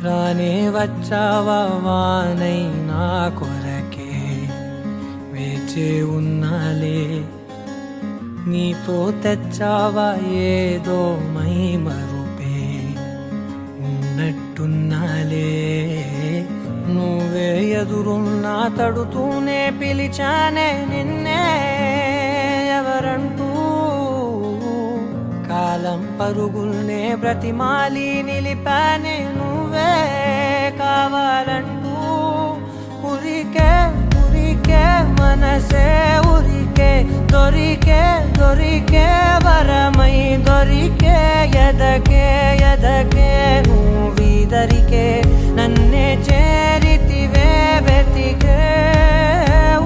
రానే వచ్చావా వానై నా కొరకే వేచి ఉన్నాలే, నీతో తెచ్చావా ఏదో మై మరుపే ఉన్నట్టున్నాలే. నువ్వే ఎదురున్నా తడుతూనే పిలిచానే నిన్నే ఎవరంటూ, కాలం పరుగుల్నే బ్రతిమాలి నిలిపానే నువ్వే కావాలంటూ. ఉరికే ఉరికే మనసే ఉరికే, దొరికే దొరికే వరమై దొరికే, ఎదకే ఎదకే నువ్విదరికే నన్నే చేరితివే వెతికే.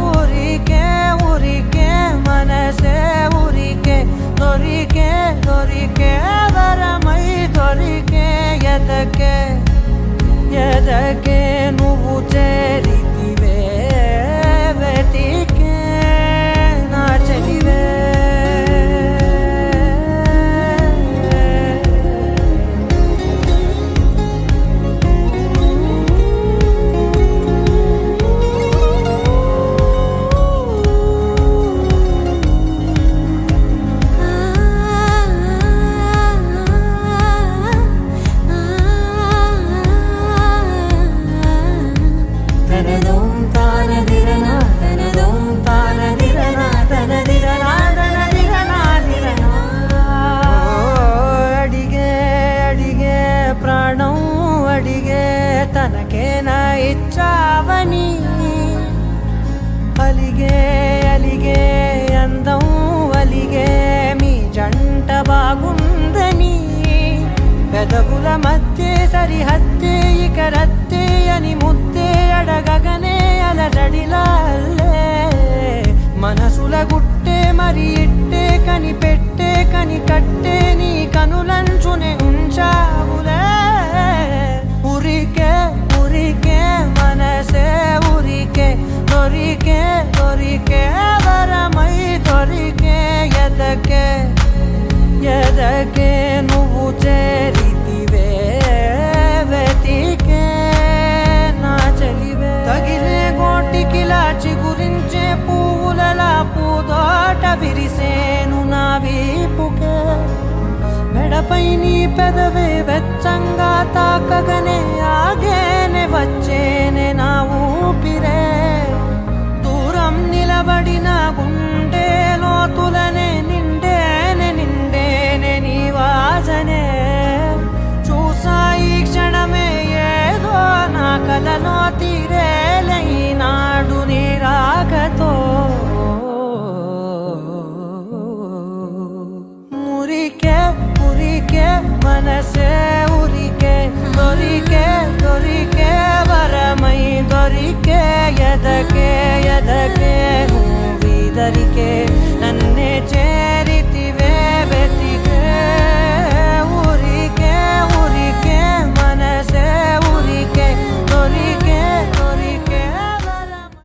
ఉరికే ఉరికే మనసే ఉరికే, దొరికే దొరికే వరమై దొరికే, ఎదకే ఎదకే నువ్వు చేరితివే వెతికే నా చెలివే. తనకేనా ఇచ్చావని అలిగే అలిగే అందం అలిగే మీ జంట బాగుందని, పెదవుల మధ్య సరిహద్దే ఇక రద్దే అని ముద్దే అడగగనే అలజడిలాల్లే. మనసుల గుట్టే మరి ఇట్టే కనిపెట్టే కని కట్టే నీ కనులంచునే ఉంచావులే. ఉరికే ఉరికే మనసే ఉరికే, దొరికే దొరికే వరమై దొరికే, ఎదకే ఎదకే నువ్వు చేరితివే వెతికే నా చెలివే. తగిలే గోటికిలా చిగురించే పువ్వులలా పూదోట విరిసేను నా వీపుకే, మెడపై నీ పెదవే వెచ్చంగా తాకగనే ఆగేనే వచ్చేనే నా ఊపిరే. దూరం నిలబడిన గుండె లోతులనే నిండేనే నిండేనే నీ వాసనే. చూసా ఈ క్షణమే ఏదో నా కలలో తీరేలే ఈనాడు నీ రాకతో. మురికే ఉరికే మనసే ఉరికే, దొరికే దొరికే వరమై దొరికే, ఎదకే ఎదకే నువ్విదరికే